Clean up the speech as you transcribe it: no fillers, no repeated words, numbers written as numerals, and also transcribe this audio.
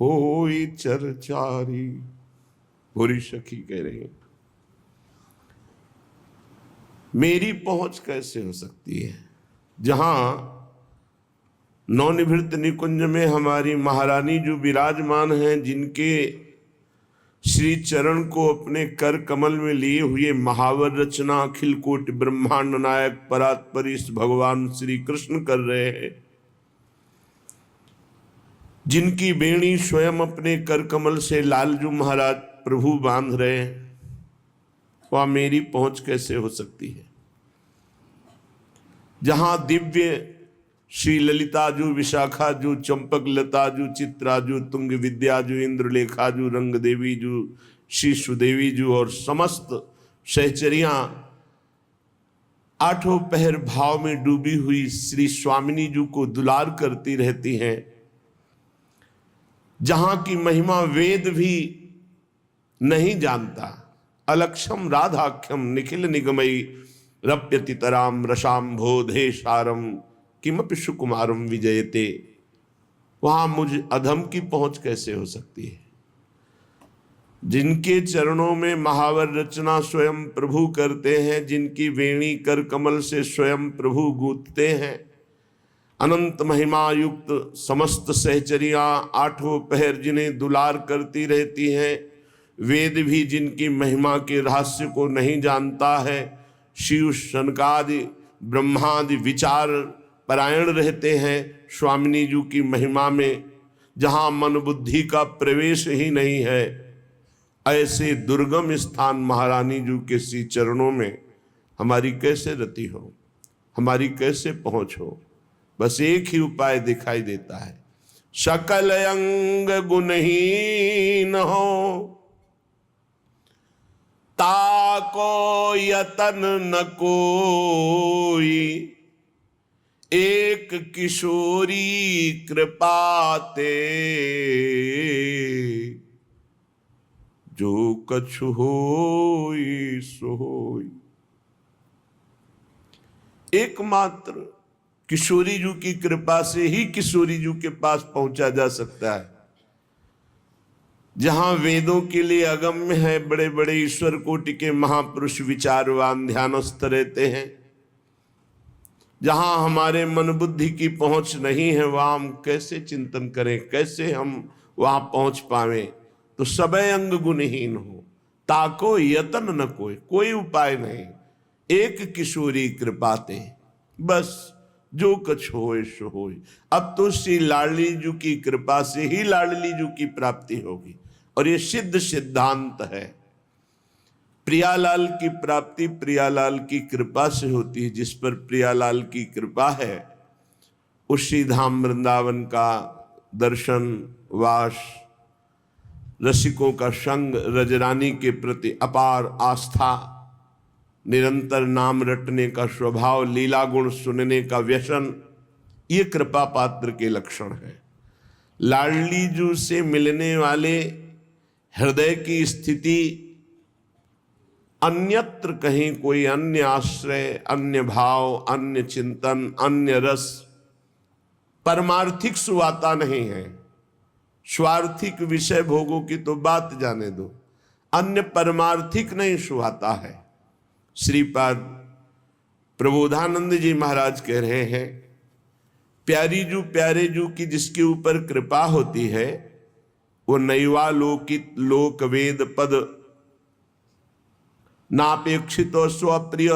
होई चरचारी। बुरी सखी कह रही है, मेरी पहुंच कैसे हो सकती है जहां नवनिभृत निकुंज में हमारी महारानी जो विराजमान हैं, जिनके श्री चरण को अपने कर कमल में लिए हुए महावर रचना अखिल कोटि ब्रह्मांड नायक परात्परीश भगवान श्री कृष्ण कर रहे हैं, जिनकी बेणी स्वयं अपने कर कमल से लालजू महाराज प्रभु बांध रहे हैं, वह मेरी पहुंच कैसे हो सकती है। जहां दिव्य श्री ललिताजू, विशाखाजू, चंपक लताजू, चित्राजू, तुंग विद्याजू, इंद्रलेखाजू, रंग देवीजू, श्री सुदेवीजू और समस्त सहचरियां आठों पहर भाव में डूबी हुई श्री स्वामिनी जू को दुलार करती रहती हैं, जहां की महिमा वेद भी नहीं जानता। अलक्षम राधाख्यम निखिल निगमयी रप्यतितराम रसाम्भोधे सारम किमपि सुकुमारम विजयते। वहां मुझ अधम की पहुंच कैसे हो सकती है। जिनके चरणों में महावर रचना स्वयं प्रभु करते हैं, जिनकी वेणी कर कमल से स्वयं प्रभु गूंथते हैं, अनंत महिमा युक्त समस्त सहचरियां आठों पहर जिन्हें दुलार करती रहती हैं, वेद भी जिनकी महिमा के रहस्य को नहीं जानता है, शिव शनकादि ब्रह्मादि विचार परायण रहते हैं स्वामिनी जी की महिमा में, जहां मन बुद्धि का प्रवेश ही नहीं है, ऐसे दुर्गम स्थान महारानी जी के श्री चरणों में हमारी कैसे रति हो, हमारी कैसे पहुंच हो। बस एक ही उपाय दिखाई देता है, सकल अंग गुणहीन हो, ताको यतन न कोई, एक किशोरी कृपाते, जो कछु होई सो होई। एकमात्र किशोरी जू की कृपा से ही किशोरी जू के पास पहुंचा जा सकता है। जहां वेदों के लिए अगम्य है, बड़े बड़े ईश्वर कोटि के महापुरुष विचारवान ध्यानस्थ रहते हैं, जहां हमारे मन बुद्धि की पहुंच नहीं है, वहां हम कैसे चिंतन करें, कैसे हम वहां पहुंच पावे। तो सबे अंग गुणहीन हो, ताको यतन न कोई, कोई उपाय नहीं, एक किशोरी कृपाते, बस जो कछ होए सो होए। अब तो श्री लाडली जू की कृपा से ही लाडली जू की प्राप्ति होगी, और ये सिद्ध सिद्धांत है। प्रियालाल की प्राप्ति प्रियालाल की कृपा से होती है। जिस पर प्रियालाल की कृपा है, उसी धाम वृंदावन का दर्शन, वास, रसिकों का संग, रजरानी के प्रति अपार आस्था, निरंतर नाम रटने का स्वभाव, लीला गुण सुनने का व्यसन, ये कृपा पात्र के लक्षण है। लाडली जू से मिलने वाले हृदय की स्थिति अन्यत्र कहीं कोई अन्य आश्रय, अन्य भाव, अन्य चिंतन, अन्य रस, परमार्थिक सुवाता नहीं है। स्वार्थिक विषय भोगों की तो बात जाने दो, अन्य परमार्थिक नहीं सुहाता है। श्रीपाद प्रबोधानंद जी महाराज कह रहे हैं, प्यारी जू प्यारे जू की जिसके ऊपर कृपा होती है, वो नैवा लोकित लोक वेद पद नापेक्षित स्वप्रिय